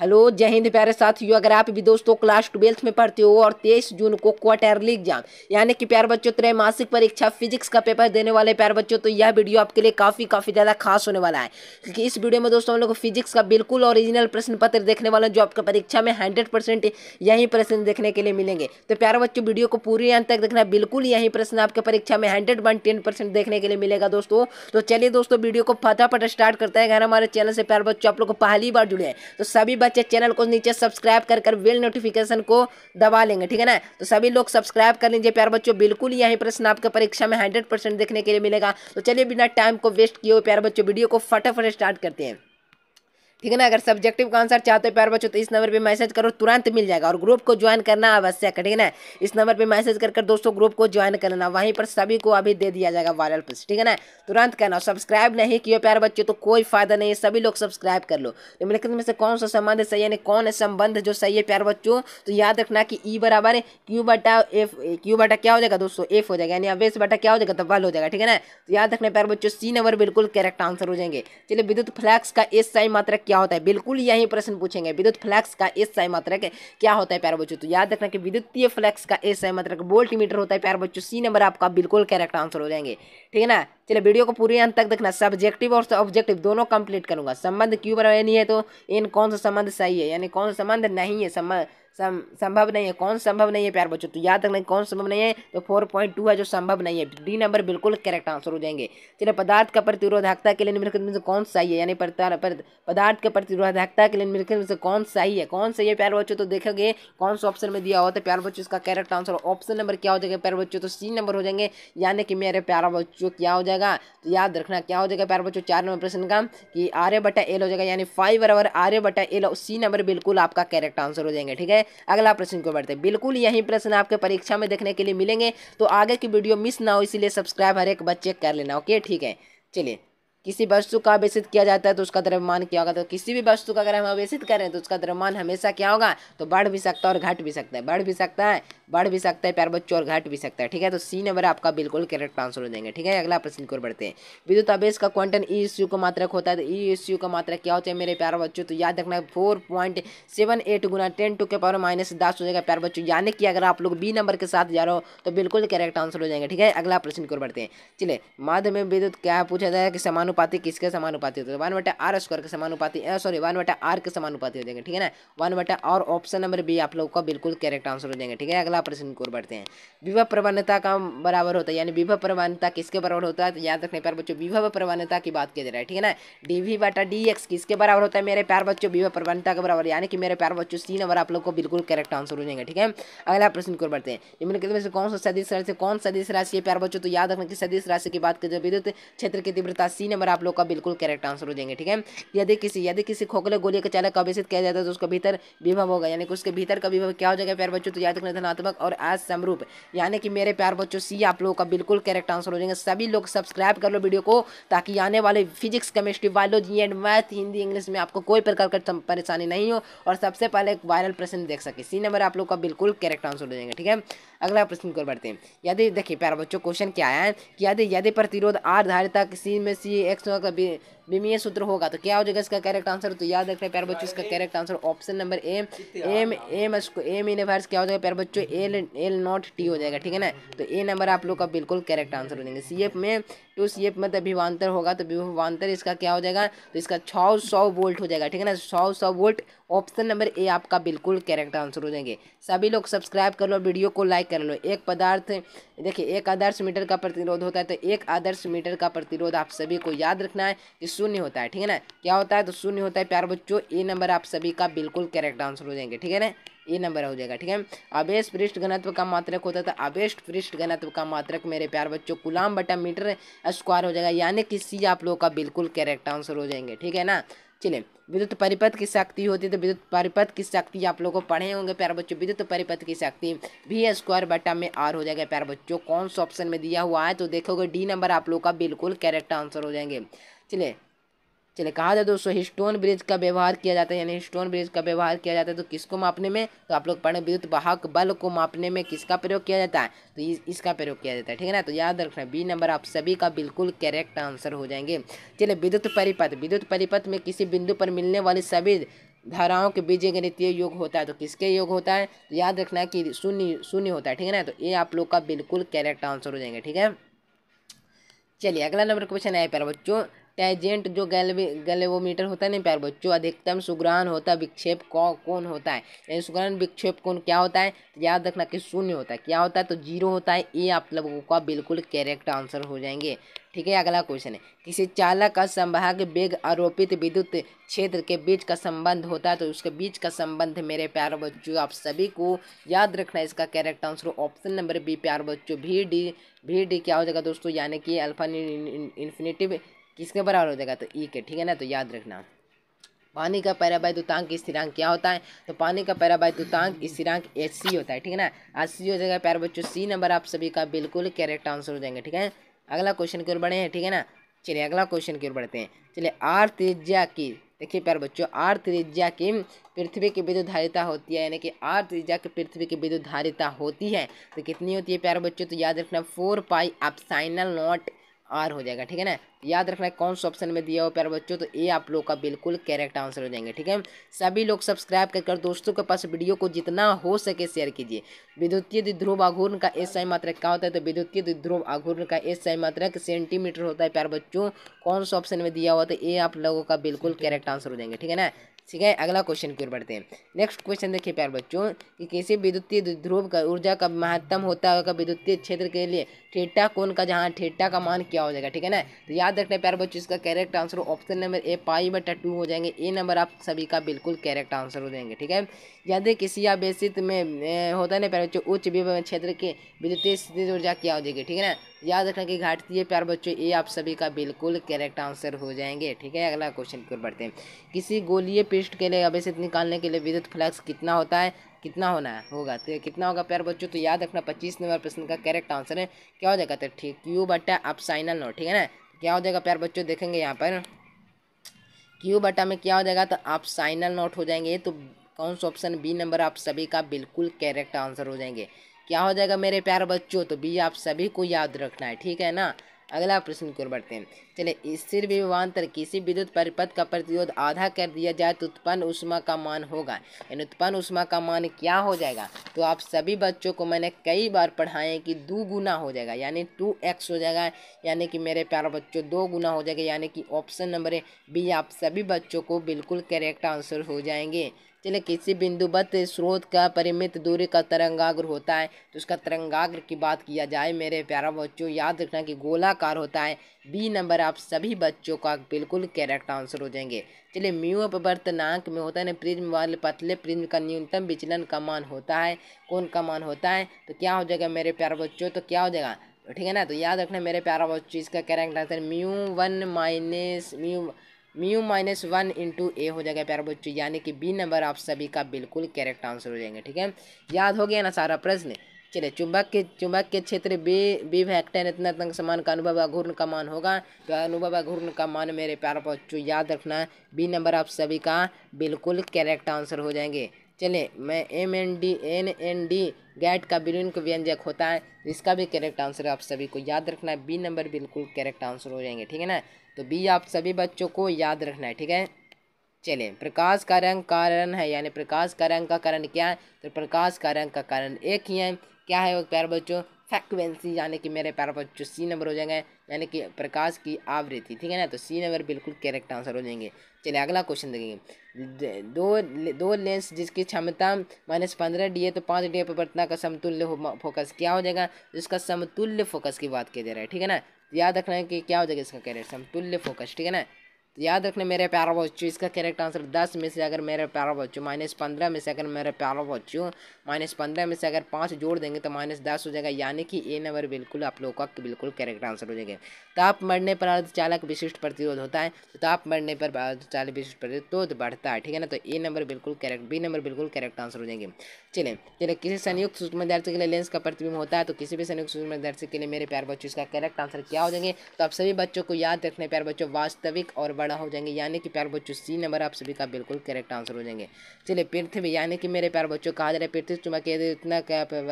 Hello जय हिंद प्यारे साथियों। अगर आप भी दोस्तों क्लास 12th में पढ़ते हो और 23 जून को क्वार्टरली एग्जाम यानी कि प्यारे बच्चों त्रैमासिक परीक्षा फिजिक्स का पेपर देने वाले प्यारे बच्चों, तो यह वीडियो आपके लिए काफी ज्यादा खास होने वाला है, क्योंकि इस वीडियो में दोस्तों हम लोग फिजिक्स का बिल्कुल ओरिजिनल प्रश्न पत्र देखने वाले जो आपका परीक्षा में 100% यही प्रश्न देखने के लिए मिलेंगे। तो प्यारे बच्चों वीडियो को पूरी अंत तक देखना, बिल्कुल यही प्रश्न आपके परीक्षा में 110% देखने के लिए मिलेगा दोस्तों। तो चलिए दोस्तों वीडियो को फटाफट स्टार्ट करते हैं। अगर हमारे चैनल से प्यारे बच्चों आप लोग को पहली बार जुड़े हैं तो सभी बच्चे चैनल को नीचे सब्सक्राइब कर बेल नोटिफिकेशन को दबा लेंगे, ठीक है ना। तो सभी लोग सब्सक्राइब कर लीजिए प्यारे बच्चों, बिल्कुल यही प्रश्न आपके परीक्षा में 100% देखने के लिए मिलेगा। तो चलिए बिना टाइम को वेस्ट किए हुए प्यारे बच्चों वीडियो को फटाफट स्टार्ट करते हैं, ठीक है ना। अगर सब्जेक्टिव का आंसर चाहते हो प्यारे बच्चों तो इस नंबर पे मैसेज करो, तुरंत मिल जाएगा। और ग्रुप को ज्वाइन करना आवश्यक है, ठीक है ना। इस नंबर पे मैसेज कर दोस्तों ग्रुप को ज्वाइन कर लेना, वहीं पर सभी को अभी दे दिया जाएगा वायरल प्लस, ठीक है ना। तुरंत करना। सब्सक्राइब नहीं किए प्यारे बच्चों तो कोई फायदा नहीं है, सभी लोग सब्सक्राइब कर लो। तो निम्नलिखित में से कौन सा संबंध सही, यानी कौन है संबंध जो सही है प्यारे बच्चों, तो याद रखना कि ई बराबर क्यू बटा एफ, क्यू बटा क्या हो जाएगा दोस्तों एफ हो जाएगा, यानी अवेश बटा क्या हो जाएगा तो बल हो जाएगा, ठीक है ना। तो याद रखना प्यारे बच्चों सी नंबर बिल्कुल करेक्ट आंसर हो जाएंगे। चलिए विद्युत फ्लक्स का एस आई मात्रक क्या होता है, बिल्कुल यही प्रश्न पूछेंगे। विद्युत फ्लक्स का एस आई मात्रक क्या होता है प्यारे बच्चों, तो याद रखना कि विद्युतीय फ्लक्स का एस आई मात्रक वोल्ट मीटर होता है प्यारे बच्चों। सी नंबर आपका बिल्कुल करेक्ट आंसर हो जाएंगे, ठीक है ना। चलिए वीडियो को पूरी अंत तक देखना, सब्जेक्टिव और ऑब्जेक्टिव दोनों कंप्लीट करूंगा। संबंध क्यों बराबर नहीं है तो इन कौन सा संबंध सही है, यानी कौन सा संबंध नहीं है, संभव नहीं है, कौन संभव नहीं है प्यार बच्चों, तो याद रखना कौन संभव नहीं है तो 4.2 है जो संभव नहीं है। डी नंबर बिल्कुल करेक्ट आंसर हो जाएंगे। चलिए पदार्थ का प्रतिरोधकता के लिए निम्नलिखित में से कौन सही है, यानी पदार्थ के प्रतिरोधकता के लिए निम्नलिखित में से कौन सही है, कौन सही है प्यार बच्चों, तो देखोगे कौन सा ऑप्शन में दिया हुआ है प्यार बच्चों, इसका करेक्ट आंसर ऑप्शन नंबर क्या हो जाएगा प्यार बच्चों, तो सी नंबर हो जाएंगे। यानी कि मेरे प्यारा बच्चों क्या हो जाएगा, तो याद रखना क्या हो जाएगा प्यार बच्चों 4 नंबर प्रश्न का कि आर्य बटा एल हो जाएगा, यानी 5 बराबर आर्य बटा एल। सी नंबर बिल्कुल आपका करेक्ट आंसर हो जाएंगे, ठीक है। अगला प्रश्न को बढ़ते हैं, बिल्कुल यही प्रश्न आपके परीक्षा में देखने के लिए मिलेंगे, तो आगे की वीडियो मिस ना हो इसीलिए सब्सक्राइब हर एक बच्चे कर लेना, ओके ठीक है। चलिए किसी वस्तु का आवेशित किया जाता है तो उसका द्रव्यमान क्या होगा, तो किसी भी वस्तु का अगर हम आवेशित करें तो उसका द्रव्यमान हमेशा क्या होगा, तो बढ़ भी सकता है और घट भी सकता है, बढ़ भी सकता है प्यार बच्चों और घट भी सकता है, ठीक है। तो सी नंबर आपका बिल्कुल करेक्ट आंसर हो जाएंगे, ठीक है। अगला प्रश्न की ओर बढ़ते हैं, विद्युत आवेश का क्वांटम ई एस यू का मात्रक होता है, तो ई एस यू का मात्रक क्या होता है मेरे प्यार बच्चों, तो याद रखना 4.78 गुना 10⁻⁻10 हो जाएगा प्यार बच्चों। यानी कि अगर आप लोग बी नंबर के साथ जा रहे हो तो बिल्कुल करेक्ट आंसर हो जाएंगे, ठीक है। अगला प्रश्न की ओर बढ़ते हैं। चलिए माध्य में विद्युत क्या पूछा जाए कि समानुपाती किसके समानुपाती होता है, 1/r² के समानुपाती, सॉरी 1/r के समानुपाती हो जाएंगे, ठीक है ना। 1/r ऑप्शन नंबर बी आप लोग का बिल्कुल करेक्ट आंसर हो जाएंगे, ठीक है। अगला प्रश्न की ओर बढ़ते हैं, विभव प्रवणता का बराबर होता है, यानी विभव प्रवणता किसके बराबर होता है, तो याद रखने प्यार बच्चों विभव प्रवणता की बात की जा रहा है, ठीक है ना। डीवी बटा डी एक्स किसके बराबर होता है मेरे प्यार बच्चों, विभव प्रवणता के बराबर, यानी कि मेरे प्यार बच्चों सी नंबर आप लोग को बिल्कुल करेक्ट आंसर हो जाएंगे, ठीक है। अगला प्रश्न की ओर बढ़ते हैं, निम्नलिखित में से कौन सा सदिश राशि, कौन सदिश राशि है प्यार बच्चों, तो याद रखना कि सदिश राशि की बात करें विद्युत क्षेत्र की तीव्रता, सी नंबर आप लोग का बिल्कुल करेक्ट आंसर हो जाएंगे, ठीक है। यदि किसी खोखले गोले के चालक का आवेशित किया जाता है तो उसका भीतर विभव होगा, यानी कि उसके भीतर का विभव क्या हो जाएगा प्यार बच्चों, तो याद रखना धनात्मक और असमरूप, यानी कि मेरे प्यार बच्चों सी आप लोगों का बिल्कुल करेक्ट आंसर हो जाएंगे। सभी लोग सब्सक्राइब कर लो वीडियो को, ताकि आने वाले physics chemistry biology and math Hindi English में आपको कोई प्रकार का परेशानी नहीं हो और सबसे पहले एक वायरल प्रश्न देख सके। सी नंबर आप लोग का बिल्कुल करेक्ट आंसर हो जाएंगे, ठीक है। अगला प्रश्न को बढ़ते हैं, यदि देखिए प्यार बच्चों क्वेश्चन क्या है कि यदि प्रतिरोध आर धारिता किसी में सी एक्स का विमीय सूत्र होगा तो क्या हो जाएगा इसका करेक्ट आंसर, तो याद रखना प्यार बच्चों इसका correct answer option number M inverse क्या हो जाएगा प्यार बच्चों एल नॉट टी हो जाएगा, ठीक है ना। तो ए नंबर आप लोग का बिल्कुल करेक्ट आंसर हो जाएंगे। सी एफ में टू सी एफ मतलब विभवांतर होगा तो विभवांतर इसका क्या हो जाएगा, तो इसका 600 वोल्ट हो जाएगा, ठीक है ना। 600 वोल्ट ऑप्शन नंबर ए आपका बिल्कुल करेक्ट आंसर हो जाएंगे। सभी लोग सब्सक्राइब कर लो, वीडियो को लाइक कर लो। एक पदार्थ देखिए एक आदर्श मीटर का प्रतिरोध होता है, तो एक आदर्श मीटर का प्रतिरोध आप सभी को याद रखना है कि 0 होता है, ठीक है ना। क्या होता है तो 0 होता है प्यार बच्चों। ए नंबर आप सभी का बिल्कुल करेक्ट आंसर हो जाएंगे, ठीक है ना, ए नंबर हो जाएगा, ठीक है। आवेश पृष्ठ घनत्व का मात्रक होता था, आवेश पृष्ठ घनत्व का मात्रक मेरे प्यार बच्चों कूलाम बटा मीटर स्क्वायर हो जाएगा, यानी कि सी आप लोगों का बिल्कुल करेक्ट आंसर हो जाएंगे, ठीक है ना। चलिए विद्युत परिपथ की शक्ति होती है, तो विद्युत परिपथ की शक्ति आप लोगों को पढ़े होंगे प्यार बच्चों, विद्युत परिपथ की शक्ति V² बटा में R हो जाएगा प्यार बच्चों। कौन सा ऑप्शन में दिया हुआ है तो देखोगे डी नंबर आप लोग का बिल्कुल करेक्ट आंसर हो जाएंगे। चलिए कहा जाए दोस्तों हिस्टोन ब्रिज का व्यवहार किया जाता है, यानी हिस्टोन ब्रिज का व्यवहार किया जाता है तो किसको मापने में, तो आप लोग पढ़े विद्युत वाहक बल को मापने में किसका प्रयोग किया जाता है, तो इसका प्रयोग किया जाता है, ठीक है ना। तो याद रखना बी नंबर आप सभी का बिल्कुल करेक्ट आंसर हो जाएंगे। चलिए विद्युत परिपथ में किसी बिंदु पर मिलने वाली सभी धाराओं के बीजगणितीय योग होता है तो किसके योग होता है? तो याद रखना कि शून्य शून्य होता है, ठीक है ना। तो ये आप लोग का बिल्कुल करेक्ट आंसर हो जाएंगे, ठीक है। चलिए अगला नंबर क्वेश्चन है प्यारे बच्चों, टेंजेंट जो गैल्वेनोमीटर होता है ना प्यारे बच्चों, अधिकतम सुग्राहन होता विक्षेप कौन होता है, यानी सुग्राहन विक्षेप कौन क्या होता है? तो याद रखना कि शून्य होता है। क्या होता है? तो जीरो होता है। ये आप लोगों का बिल्कुल करेक्ट आंसर हो जाएंगे, ठीक है। अगला क्वेश्चन है, किसी चालक का संभाग वेग आरोपित विद्युत क्षेत्र के बीच का संबंध होता है तो उसके बीच का संबंध मेरे प्यारे बच्चों आप सभी को याद रखना है। इसका correct answer option number B प्यारे बच्चों भी डी क्या हो जाएगा दोस्तों, यानी कि अल्फा इन्फिनिटिव किसके बराबर हो जाएगा? तो ई के, ठीक है ना। तो याद रखना पानी का पैराबाह्यतांक स्थिरांक क्या होता है? तो पानी का पैराबाह्यतांक स्थिरांक Hc होता है, ठीक है ना। Hc हो जाएगा प्यारे बच्चों सी नंबर आप सभी का बिल्कुल करेक्ट आंसर हो जाएंगे, ठीक है। अगला क्वेश्चन की ओर बढ़े हैं, ठीक है ना। चलिए अगला क्वेश्चन की ओर बढ़ते हैं। चलिए आर त्रिज्या की, देखिए प्यारे बच्चों, आर त्रिज्या की पृथ्वी की विद्युत धारिता होती है, यानी कि आर त्रिज्या की पृथ्वी की विद्युत धारिता होती है तो कितनी होती है प्यारे बच्चों? तो याद रखना 4 पाई एप्सिलॉन नॉट आर हो जाएगा, ठीक है ना। याद रखना है कौन सा ऑप्शन में दिया हो प्यारे बच्चों, तो ये आप लोग का बिल्कुल करेक्ट आंसर हो जाएंगे, ठीक है। सभी लोग सब्सक्राइब कर दोस्तों के पास वीडियो को जितना हो सके शेयर कीजिए। विद्युतीय द्विध्रुव आघूर्ण का SI मात्रक क्या होता है? तो विद्युतीय द्विध्रुव आघूर्ण का SI मात्रक सेंटीमीटर होता है प्यारे बच्चों। कौन सा ऑप्शन में दिया हुआ? तो ये आप लोगों का बिल्कुल करेक्ट आंसर हो जाएंगे, ठीक है ना। ठीक है अगला क्वेश्चन की ओर बढ़ते हैं। नेक्स्ट क्वेश्चन देखिए प्यारे बच्चों कि किसी विद्युतीय ध्रुव का ऊर्जा का महत्तम होता है विद्युतीय क्षेत्र के लिए थीटा कोण का, जहाँ थीटा का मान क्या हो जाएगा, ठीक है ना। तो याद रखना प्यारे बच्चों इसका correct answer option number A पाई/2 हो जाएंगे। ए नंबर आप सभी का बिल्कुल करेक्ट आंसर हो जाएंगे, ठीक है। यदि किसी आवेशित में होता है ना प्यारे बच्चों उच्च विभव क्षेत्र के विद्युतीय स्थिति ऊर्जा क्या हो जाएगी, ठीक है ना। याद रखना कि घाटती है प्यारे बच्चों, ये आप सभी का बिल्कुल करेक्ट आंसर हो जाएंगे, ठीक है। अगला क्वेश्चन की ओर बढ़ते हैं। किसी गोलीय पृष्ठ के लिए आवेशित निकालने के लिए विद्युत फ्लक्स कितना होता है, कितना होगा तो कितना होगा प्यारे बच्चों? तो याद रखना 25 नंबर प्रश्न का करेक्ट आंसर है क्या हो जाएगा? तो ठीक Q/एप्सिलॉन नॉट, ठीक है ना। क्या हो जाएगा प्यारे बच्चों? देखेंगे यहाँ पर Q/ में क्या हो जाएगा? तो एप्सिलॉन नॉट हो जाएंगे। तो कौन सा ऑप्शन? बी नंबर आप सभी का बिल्कुल करेक्ट आंसर हो जाएंगे। क्या हो जाएगा मेरे प्यारे बच्चों? तो बी आप सभी को याद रखना है, ठीक है ना। अगला प्रश्न की ओर बढ़ते हैं। चलिए स्थिर विभवांतर किसी विद्युत परिपथ का प्रतिरोध आधा कर दिया जाए तो उत्पन्न ऊष्मा का मान होगा, यानी उत्पन्न ऊष्मा का मान क्या हो जाएगा? तो आप सभी बच्चों को मैंने कई बार पढ़ाए कि 2 गुना हो जाएगा, यानी 2x हो जाएगा, यानी कि मेरे प्यारे बच्चों 2 गुना हो जाएगा, यानी कि ऑप्शन नंबर बी आप सभी बच्चों को बिल्कुल करेक्ट आंसर हो जाएंगे। चलिए किसी बिंदुवत स्रोत का परिमित दूरी का तरंगाग्र होता है तो उसका तरंगाग्र की बात किया जाए मेरे प्यारा बच्चों, याद रखना कि गोलाकार होता है। बी नंबर आप सभी बच्चों का बिल्कुल करेक्ट आंसर हो जाएंगे। चलिए म्यू अपवर्तनांक में होता है ना प्रिज्म वाले पतले प्रिज्म का न्यूनतम विचलन का मान होता है, कौन का मान होता है? तो क्या हो जाएगा मेरे प्यारा बच्चों? तो क्या हो जाएगा, ठीक है ना। तो याद रखना मेरे प्यारा बच्चों इसका करेक्ट आंसर μ-1 इंटू ए हो जाएगा प्यारे बच्चों, यानी कि बी नंबर आप सभी का बिल्कुल करेक्ट आंसर हो जाएंगे, ठीक है। याद हो गया ना सारा प्रश्न। चलिए चुंबक के क्षेत्र बी वेक्टर इतना तंग समान का अनुभव घूर्ण का मान होगा, तो अनुभव घूर्ण का मान मेरे प्यारे बच्चों याद रखना बी नंबर आप सभी का बिल्कुल करेक्ट आंसर हो जाएंगे। चलिए मैं एन एन डी गैट का विलयन व्यंजक होता है, इसका भी करेक्ट आंसर आप सभी को याद रखना है। बी नंबर बिल्कुल करेक्ट आंसर हो जाएंगे, ठीक है ना। तो बी आप सभी बच्चों को याद रखना है, ठीक है। चलिए प्रकाश का रंग कारण है, यानी प्रकाश का रंग का कारण क्या है? तो प्रकाश का रंग का कारण एक ही है, क्या है वो प्यारे बच्चों? फ्रीक्वेंसी, यानी कि मेरे प्यारे बच्चों सी नंबर हो जाएंगे, यानी कि प्रकाश की आवृत्ति, ठीक है ना। तो सी नंबर बिल्कुल करेक्ट आंसर हो जाएंगे। चलिए अगला क्वेश्चन देखेंगे। दो लेंस जिसकी क्षमता -15 डी है तो 5 डी अपवर्तना का समतुल्य फोकस क्या हो जाएगा? जिसका समतुल्य फोकस की बात की जा रहा है, ठीक है ना। याद रखना है कि क्या हो जाएगा इसका करेक्ट समतुल्य फोकस, ठीक है ना। तो याद रखना मेरे प्यारा बच्चों इसका करेक्ट आंसर 10 में से अगर मेरे प्यारा बच्चों -15 में से अगर मेरे प्यारा बच्चों -15 में से अगर 5 जोड़ देंगे तो -10 हो जाएगा, यानी कि ए नंबर बिल्कुल आप लोगों का बिल्कुल करेक्ट आंसर हो जाएगा। ताप बढ़ने पर अर्धचालक विशिष्ट प्रतिरोध होता है, तो ताप बढ़ने पर अर्धचालक विशिष्ट प्रतिरोध बढ़ता है, ठीक है ना। तो ए नंबर बिल्कुल करेक्ट, बी नंबर बिल्कुल करेक्ट आंसर हो जाएंगे। चलिए किसी संयुक्त सूक्ष्मदर्शी के लिए लेंस का प्रतिबिंब होता है, तो किसी भी संयुक्त सूक्ष्मदर्शी के लिए मेरे प्यारे बच्चों इसका करेक्ट आंसर क्या हो जाएंगे? तो आप सभी बच्चों को याद रखने प्यारे बच्चों वास्तविक और बड़ा हो जाएंगे, यानी कि प्यारे बच्चों सी नंबर आप सभी का बिल्कुल करेक्ट आंसर हो जाएंगे। चलिए पृथ्वी, यानी कि मेरे प्यारे बच्चों कहा जा रहा है पृथ्वी चुंबकीय इतना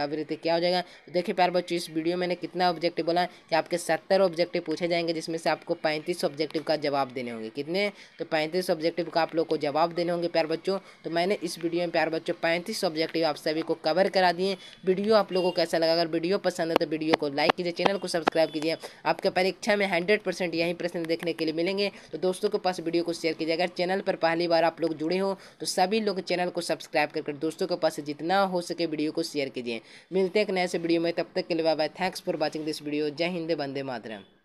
आवृत्ति क्या हो जाएगा। तो देखिए प्यारे बच्चों इस वीडियो में मैंने कितना ऑब्जेक्टिव बोला कि आपके 70 ऑब्जेक्टिव पूछे जाएंगे, जिसमें से आपको 35 ऑब्जेक्टिव का जवाब देने होंगे। कितने? तो 35 ऑब्जेक्टिव का आप लोग को जवाब देने होंगे प्यारे बच्चों। तो मैंने इस वीडियो में प्यारे बच्चों 35 ऑब्जेक्टिव आप सभी को कवर करा दिए। वीडियो आप लोगों को कैसा लगा? अगर वीडियो पसंद है तो वीडियो को लाइक कीजिए, चैनल को सब्सक्राइब कीजिए। आपके परीक्षा में 100% यही प्रश्न देखने के लिए मिलेंगे। तो दोस्तों के पास वीडियो को शेयर कीजिए। अगर चैनल पर पहली बार आप लोग जुड़े हो तो सभी लोग चैनल को सब्सक्राइब कर दोस्तों के पास जितना हो सके वीडियो को शेयर कीजिए। मिलते हैं एक नए से वीडियो में, तब तक के लिए bye bye. Thanks for watching this video. जय हिंद, वंदे मातरम।